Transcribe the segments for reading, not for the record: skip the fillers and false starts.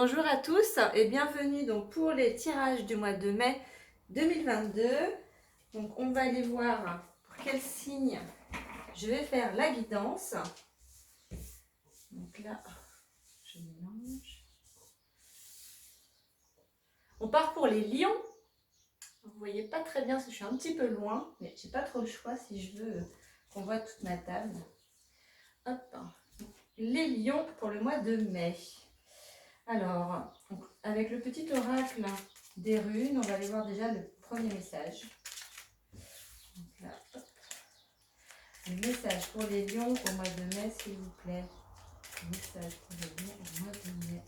Bonjour à tous et bienvenue donc pour les tirages du mois de mai 2022. Donc on va aller voir pour quel signe je vais faire la guidance. Donc là, je mélange. On part pour les lions. Vous voyez pas très bien parce que je suis un petit peu loin, mais j'ai pas trop le choix si je veux qu'on voit toute ma table. Hop, les lions pour le mois de mai. Alors, avec le petit oracle des runes, on va aller voir déjà le premier message. Donc là, hop. Le message pour les lions au mois de mai, s'il vous plaît. Le message pour les lions au mois de mai.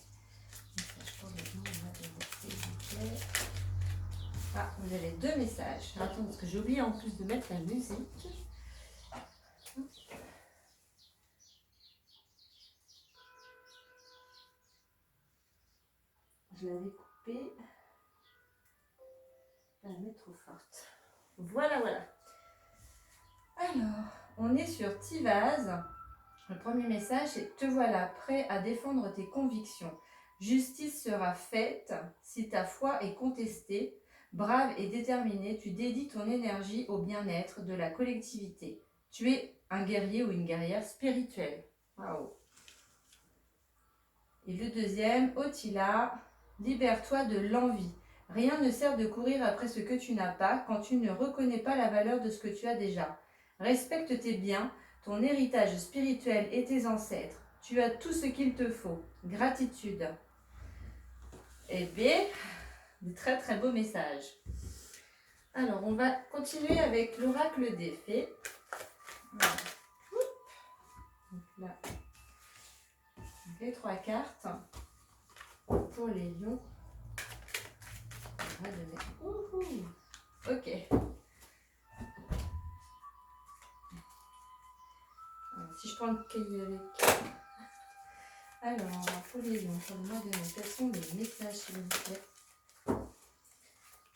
Message pour les lions au mois de mai, s'il vous plaît. Ah, vous avez deux messages. Attends, parce que j'ai oublié en plus de mettre la musique. Je l'avais coupée. Je vais la mettre trop forte. Voilà. Alors, on est sur Tivaz. Le premier message, c'est « Te voilà prêt à défendre tes convictions. Justice sera faite si ta foi est contestée. Brave et déterminé, tu dédies ton énergie au bien-être de la collectivité. Tu es un guerrier ou une guerrière spirituelle. » Waouh. Et le deuxième, Otila, « Libère-toi de l'envie. Rien ne sert de courir après ce que tu n'as pas quand tu ne reconnais pas la valeur de ce que tu as déjà. Respecte tes biens, ton héritage spirituel et tes ancêtres. Tu as tout ce qu'il te faut. Gratitude. » Eh bien, de très très beaux messages. Alors, on va continuer avec l'oracle des fées. Voilà. Donc là, les trois cartes pour les lions. On va donner. Ok. Alors, si je prends le cahier avec. Alors, pour les lions, pour le mois de mai, quels sont les messages, s'il vous plaît?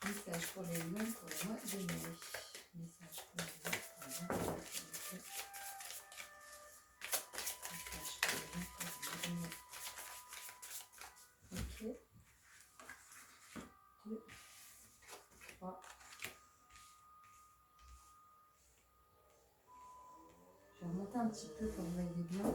Message pour les lions pour le mois de mai. Message pour les lions pour le mois de mai. Message pour les lions pour le mois de mai. Ok. 2, 3. Je vais remonter un petit peu pour que vous voyez bien.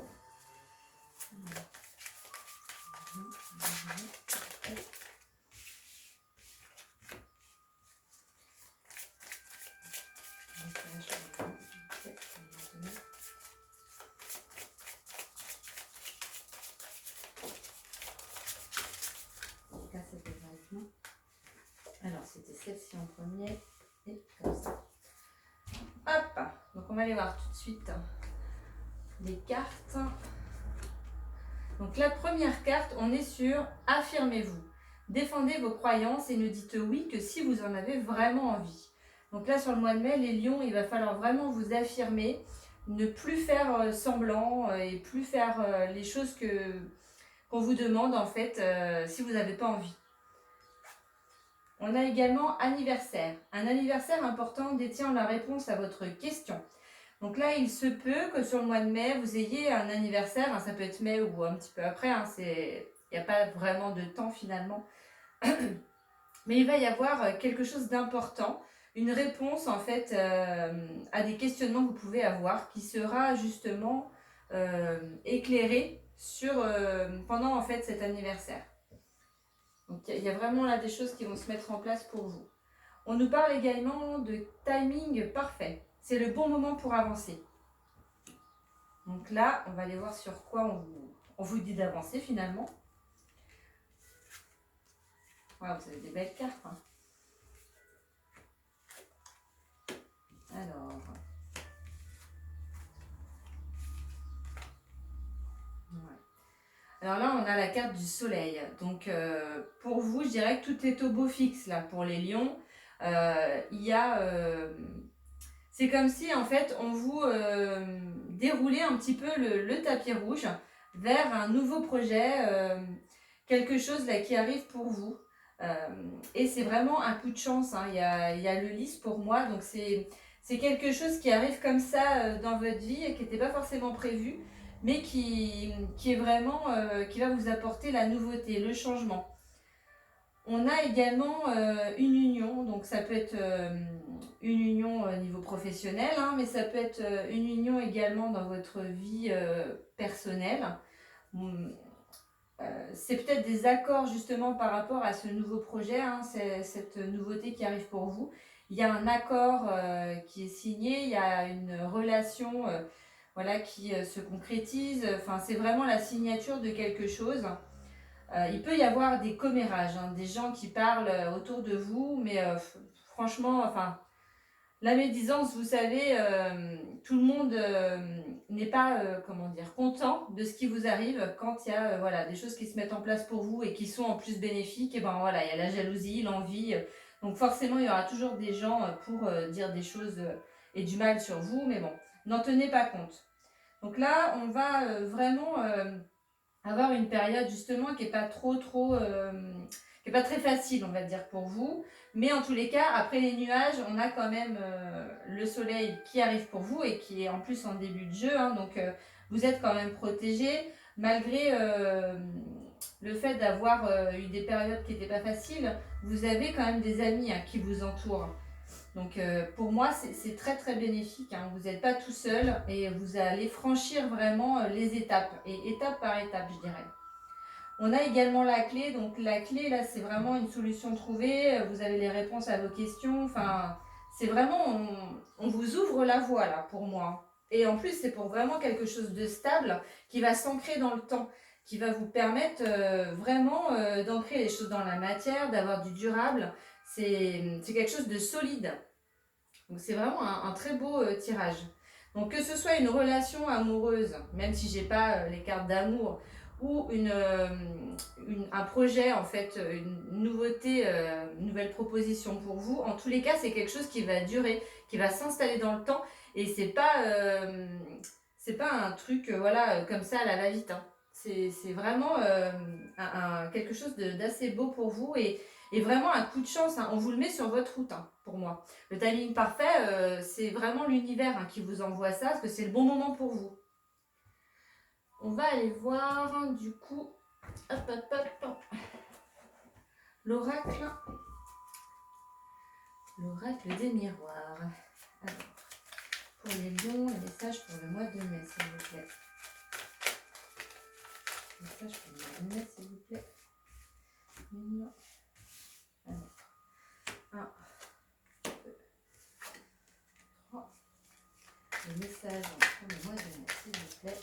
Alors, c'était celle-ci en premier. Et comme ça. Hop! Donc, on va aller voir tout de suite les cartes. Donc, la première carte, on est sur « Affirmez-vous ». Défendez vos croyances et ne dites oui que si vous en avez vraiment envie. Donc là, sur le mois de mai, les lions, il va falloir vraiment vous affirmer, ne plus faire semblant et plus faire les choses qu'on vous demande, en fait, si vous n'avez pas envie. On a également anniversaire. Un anniversaire important détient la réponse à votre question. Donc là, il se peut que sur le mois de mai, vous ayez un anniversaire. Ça peut être mai ou un petit peu après. Il n'y a pas vraiment de temps finalement. Mais il va y avoir quelque chose d'important. Une réponse en fait à des questionnements que vous pouvez avoir qui sera justement éclairée pendant en fait cet anniversaire. Donc il y a vraiment là des choses qui vont se mettre en place pour vous. On nous parle également de timing parfait. C'est le bon moment pour avancer. Donc là, on va aller voir sur quoi on vous dit d'avancer finalement. Wow, vous avez des belles cartes. Hein. Alors. Ouais. Alors là, on a la carte du soleil. Donc pour vous, je dirais que tout est au beau fixe là pour les lions. C'est comme si en fait on vous déroulait un petit peu le tapis rouge vers un nouveau projet, quelque chose là qui arrive pour vous. Et c'est vraiment un coup de chance. Hein. Il y a le lys pour moi, donc c'est quelque chose qui arrive comme ça dans votre vie et qui n'était pas forcément prévu. mais qui est vraiment, qui va vous apporter la nouveauté, le changement. On a également une union, donc ça peut être une union au niveau professionnel, hein, mais ça peut être une union également dans votre vie personnelle. C'est peut-être des accords justement par rapport à ce nouveau projet, hein, cette nouveauté qui arrive pour vous. Il y a un accord qui est signé, il y a une relation voilà, qui se concrétise. Enfin, c'est vraiment la signature de quelque chose. Il peut y avoir des commérages, hein, des gens qui parlent autour de vous, mais franchement, enfin, la médisance, vous savez, tout le monde n'est pas comment dire, content de ce qui vous arrive quand il y a voilà, des choses qui se mettent en place pour vous et qui sont en plus bénéfiques. Et ben voilà, il y a la jalousie, l'envie. Donc forcément, il y aura toujours des gens pour dire des choses et du mal sur vous. Mais bon, n'en tenez pas compte. Donc là, on va vraiment avoir une période justement qui n'est pas qui est pas très facile, on va dire, pour vous. Mais en tous les cas, après les nuages, on a quand même le soleil qui arrive pour vous et qui est en plus en début de jeu. Hein, donc vous êtes quand même protégé malgré le fait d'avoir eu des périodes qui n'étaient pas faciles. Vous avez quand même des amis hein, qui vous entourent. Donc pour moi, c'est très très bénéfique. Hein. Vous n'êtes pas tout seul et vous allez franchir vraiment les étapes, et étape par étape, je dirais. On a également la clé. Donc la clé, là, c'est vraiment une solution trouvée. Vous avez les réponses à vos questions. Enfin, c'est vraiment, on vous ouvre la voie, là, pour moi. Et en plus, c'est pour vraiment quelque chose de stable qui va s'ancrer dans le temps, qui va vous permettre vraiment d'ancrer les choses dans la matière, d'avoir du durable. C'est quelque chose de solide. Donc c'est vraiment un très beau tirage. Donc que ce soit une relation amoureuse, même si j'ai pas les cartes d'amour, ou un projet, en fait, une nouveauté, une nouvelle proposition pour vous, en tous les cas, c'est quelque chose qui va durer, qui va s'installer dans le temps, et c'est pas un truc voilà, comme ça à la va-vite. Hein. C'est vraiment quelque chose d'assez beau pour vous, et vraiment un coup de chance. Hein. On vous le met sur votre route, hein, pour moi. Le timing parfait, c'est vraiment l'univers hein, qui vous envoie ça, parce que c'est le bon moment pour vous. On va aller voir, hein, du coup, l'oracle des miroirs. Alors, pour les lions, les messages pour le mois de mai, s'il vous plaît. Message pour le mois de mai, s'il vous plaît. Alors, 1, 2, 3. Le message pour le mois de mai, s'il vous plaît.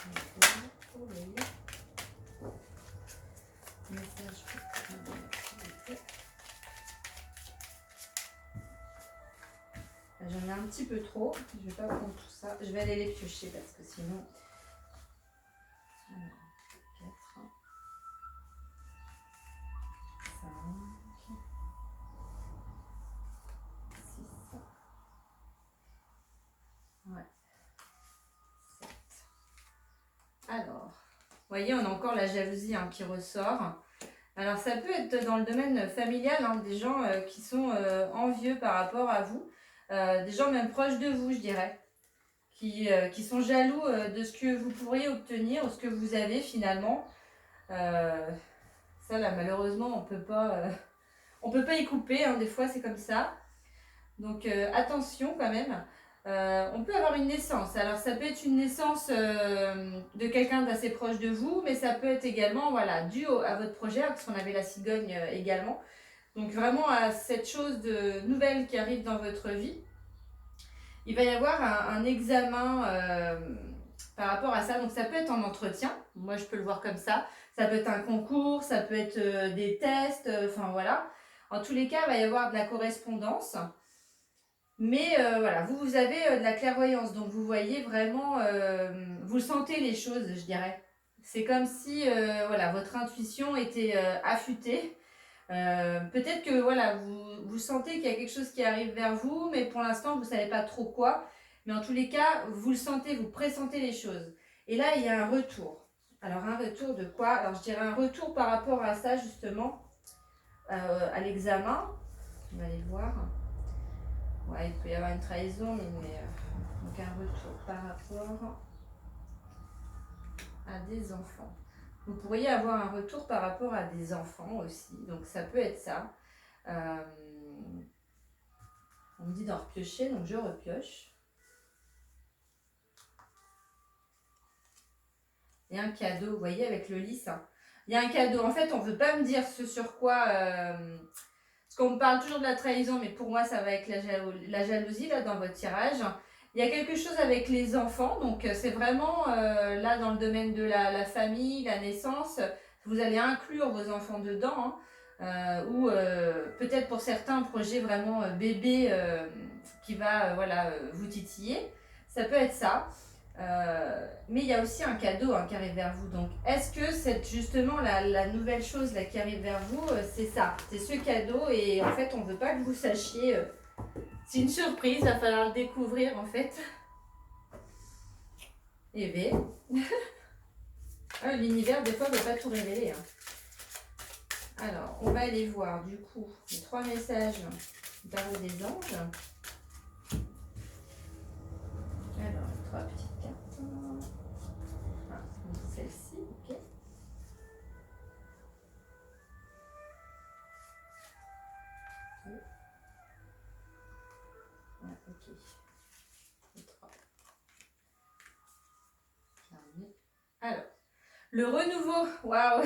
Message pour le mois de mai, s'il vous plaît. J'en ai un petit peu trop. Je ne vais pas prendre tout ça. Je vais aller les piocher parce que sinon... Alors, 4, 5, 6, ouais, 7. Alors, vous voyez, on a encore la jalousie hein, qui ressort. Alors, ça peut être dans le domaine familial, hein, des gens qui sont envieux par rapport à vous. Des gens même proches de vous, je dirais. Qui sont jaloux de ce que vous pourriez obtenir ou ce que vous avez finalement. Ça là malheureusement on peut pas y couper, hein, des fois c'est comme ça. Donc attention quand même. On peut avoir une naissance. Alors ça peut être une naissance de quelqu'un d'assez proche de vous, mais ça peut être également voilà, dû à votre projet, parce qu'on avait la cigogne également. Donc vraiment à cette chose de nouvelle qui arrive dans votre vie. Il va y avoir un examen par rapport à ça. Donc ça peut être en entretien, moi je peux le voir comme ça. Ça peut être un concours, ça peut être des tests, enfin voilà. En tous les cas, il va y avoir de la correspondance. Mais voilà, vous avez de la clairvoyance, donc vous voyez vraiment, vous sentez les choses, je dirais. C'est comme si voilà, votre intuition était affûtée. Peut-être que voilà, vous sentez qu'il y a quelque chose qui arrive vers vous, mais pour l'instant, vous ne savez pas trop quoi. Mais en tous les cas, vous le sentez, vous pressentez les choses. Et là, il y a un retour. Alors, un retour de quoi? Alors, je dirais un retour par rapport à ça, justement, à l'examen. On va aller voir. Ouais, il peut y avoir une trahison, mais donc un retour par rapport à des enfants. Vous pourriez avoir un retour par rapport à des enfants aussi. Donc ça peut être ça. On me dit d'en repiocher, donc je repioche. Et un cadeau, vous voyez, avec le lys. Hein. Il y a un cadeau. En fait, on ne veut pas me dire ce sur quoi... parce qu'on me parle toujours de la trahison, mais pour moi, ça va avec la jalousie, là, dans votre tirage. Il y a quelque chose avec les enfants. Donc, c'est vraiment, là, dans le domaine de la famille, la naissance. Vous allez inclure vos enfants dedans. Hein, ou peut-être pour certains, un projet vraiment bébé qui va vous titiller. Ça peut être ça. Mais il y a aussi un cadeau qui arrive vers vous. Donc, est-ce que c'est justement la nouvelle chose là, qui arrive vers vous, c'est ça, c'est ce cadeau et en fait, on ne veut pas que vous sachiez. C'est une surprise, il va falloir le découvrir en fait. Et bien, l'univers des fois ne veut pas tout révéler. Hein. Alors, on va aller voir du coup les 3 messages tarot des anges. Alors, 3 petites cartes. Celle-ci, ok. Ouais, ok. Et 3. Alors, le renouveau, waouh.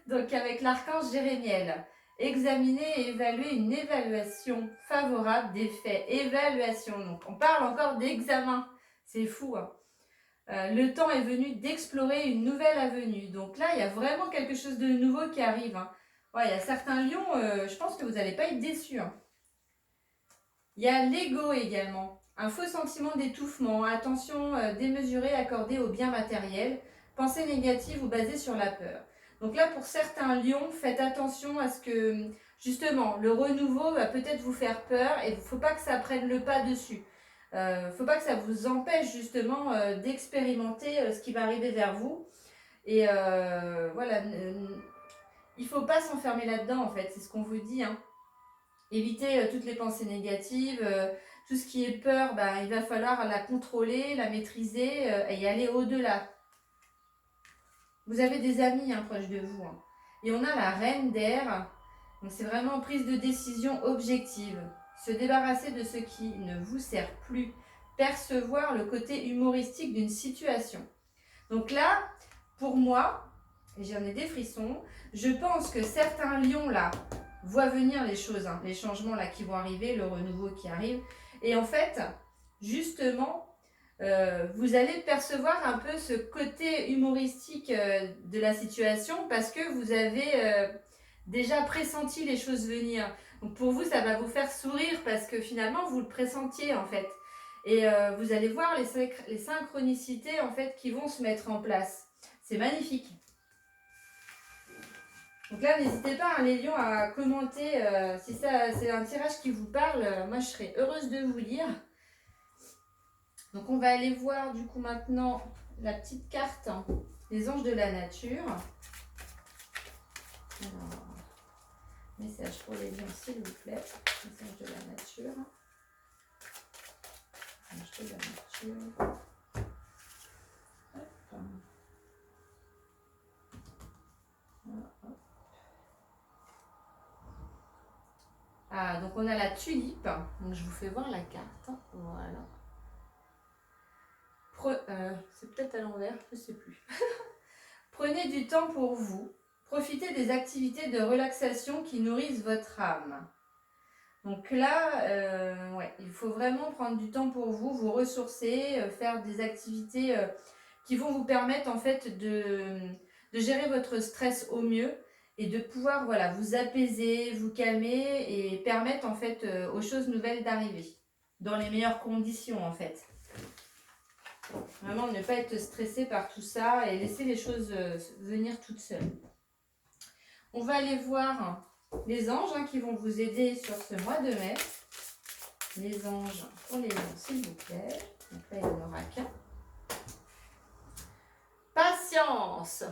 Donc avec l'archange Jérémiel, examiner et évaluer une évaluation favorable des faits. Évaluation, donc on parle encore d'examen, c'est fou. Hein. Le temps est venu d'explorer une nouvelle avenue. Donc là, il y a vraiment quelque chose de nouveau qui arrive. Hein. Ouais, il y a certains lions, je pense que vous n'allez pas être déçus. Hein. Il y a l'ego également. Un faux sentiment d'étouffement, attention démesurée accordée aux biens matériels, pensée négative ou basée sur la peur. Donc là, pour certains lions, faites attention à ce que, justement, le renouveau va peut-être vous faire peur et il ne faut pas que ça prenne le pas dessus. Il ne faut pas que ça vous empêche, justement, d'expérimenter ce qui va arriver vers vous. Et voilà, il ne faut pas s'enfermer là-dedans, en fait, c'est ce qu'on vous dit. Hein. Évitez toutes les pensées négatives, tout ce qui est peur, il va falloir la contrôler, la maîtriser et aller au-delà. Vous avez des amis proches de vous. Hein. Et on a la reine d'air. Donc c'est vraiment prise de décision objective. Se débarrasser de ce qui ne vous sert plus. Percevoir le côté humoristique d'une situation. Donc là, pour moi, et j'en ai des frissons, je pense que certains lions là voient venir les choses, hein, les changements là qui vont arriver, le renouveau qui arrive. Et en fait, justement, vous allez percevoir un peu ce côté humoristique de la situation parce que vous avez déjà pressenti les choses venir. Donc pour vous, ça va vous faire sourire parce que finalement, vous le pressentiez en fait. Et vous allez voir les synchronicités en fait qui vont se mettre en place. C'est magnifique. Donc là, n'hésitez pas, les lions, à commenter si c'est un tirage qui vous parle. Moi, je serais heureuse de vous lire. Donc, on va aller voir du coup maintenant la petite carte des anges de la nature. Alors, message pour les lions, s'il vous plaît. Les anges de la nature. Anges de la nature. Hop. Ah, donc on a la tulipe. Donc je vous fais voir la carte. Voilà. C'est peut-être à l'envers, je ne sais plus. Prenez du temps pour vous. Profitez des activités de relaxation qui nourrissent votre âme. Donc là, il faut vraiment prendre du temps pour vous, vous ressourcer, faire des activités qui vont vous permettre en fait de gérer votre stress au mieux et de pouvoir vous apaiser, vous calmer et permettre en fait aux choses nouvelles d'arriver dans les meilleures conditions en fait. Vraiment ne pas être stressé par tout ça et laisser les choses venir toutes seules. On va aller voir les anges qui vont vous aider sur ce mois de mai. Les anges pour les lions, s'il vous plaît. Donc là, il n'y en aura qu'un. Patience.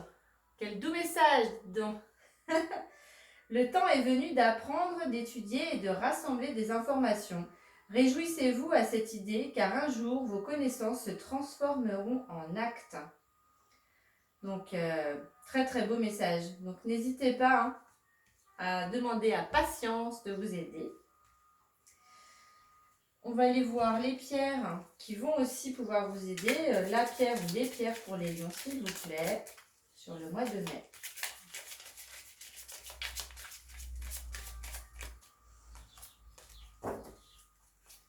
Quel doux message donc. Le temps est venu d'apprendre, d'étudier et de rassembler des informations. Réjouissez-vous à cette idée, car un jour, vos connaissances se transformeront en actes. Donc, très très beau message. Donc, n'hésitez pas hein, à demander à Patience de vous aider. On va aller voir les pierres qui vont aussi pouvoir vous aider. La pierre ou les pierres pour les lions, s'il vous plaît, sur le mois de mai.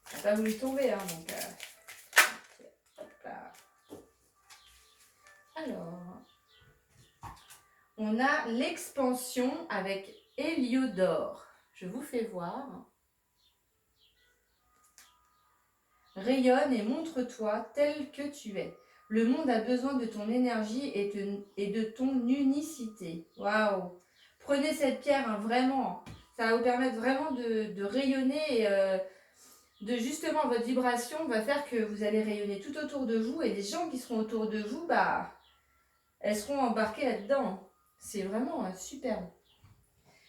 Ça n'a pas voulu tomber, hein, donc... hop là. Alors, on a l'expansion avec Héliodore. Je vous fais voir. Rayonne et montre-toi tel que tu es. Le monde a besoin de ton énergie et de ton unicité. Waouh! Prenez cette pierre, hein, vraiment. Ça va vous permettre vraiment de rayonner et de justement votre vibration va faire que vous allez rayonner tout autour de vous et les gens qui seront autour de vous, bah, elles seront embarquées là-dedans. C'est vraiment super.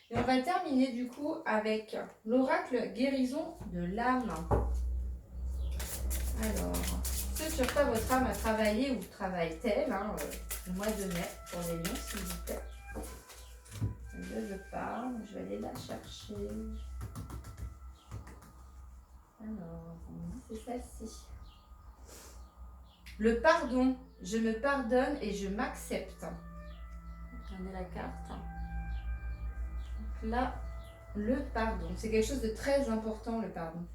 Et on va terminer du coup avec l'oracle guérison de l'âme. Alors, ce sur quoi votre âme a travaillé ou travaille-t-elle le mois de mai pour les lions, s'il vous plaît. Je parle, je vais aller la chercher. Alors, c'est celle-ci. Le pardon, je me pardonne et je m'accepte. Regardez la carte. Donc là, le pardon, c'est quelque chose de très important, le pardon.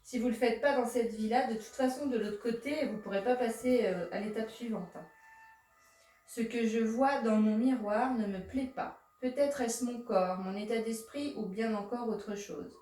Si vous ne le faites pas dans cette vie-là, de toute façon, de l'autre côté, vous ne pourrez pas passer à l'étape suivante. Ce que je vois dans mon miroir ne me plaît pas. Peut-être est-ce mon corps, mon état d'esprit ou bien encore autre chose.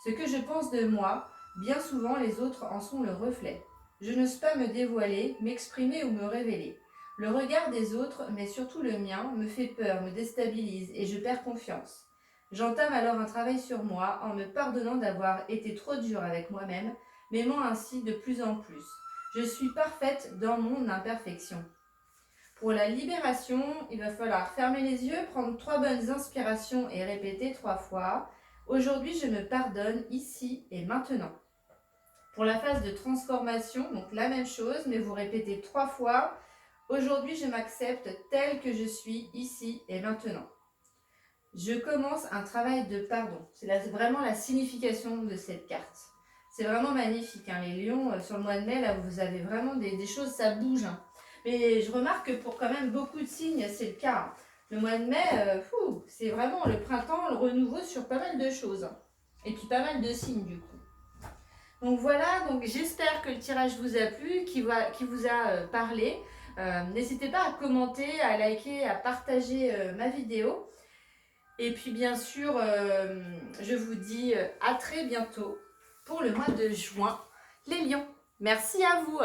Ce que je pense de moi, bien souvent les autres en sont le reflet. Je n'ose pas me dévoiler, m'exprimer ou me révéler. Le regard des autres, mais surtout le mien, me fait peur, me déstabilise et je perds confiance. J'entame alors un travail sur moi en me pardonnant d'avoir été trop dure avec moi-même, m'aimant ainsi de plus en plus. Je suis parfaite dans mon imperfection. Pour la libération, il va falloir fermer les yeux, prendre 3 bonnes inspirations et répéter 3 fois. Aujourd'hui, je me pardonne ici et maintenant. Pour la phase de transformation, donc la même chose, mais vous répétez 3 fois. Aujourd'hui, je m'accepte tel que je suis ici et maintenant. Je commence un travail de pardon. C'est vraiment la signification de cette carte. C'est vraiment magnifique. Hein. Les lions, sur le mois de mai, là, vous avez vraiment des choses, ça bouge. Hein. Mais je remarque que pour quand même beaucoup de signes, c'est le cas. Hein. Le mois de mai, c'est vraiment le printemps, le renouveau sur pas mal de choses. Hein. Et puis pas mal de signes du coup. Donc voilà, donc j'espère que le tirage vous a plu, qui vous a parlé. N'hésitez pas à commenter, à liker, à partager ma vidéo. Et puis bien sûr, je vous dis à très bientôt pour le mois de juin, les lions. Merci à vous.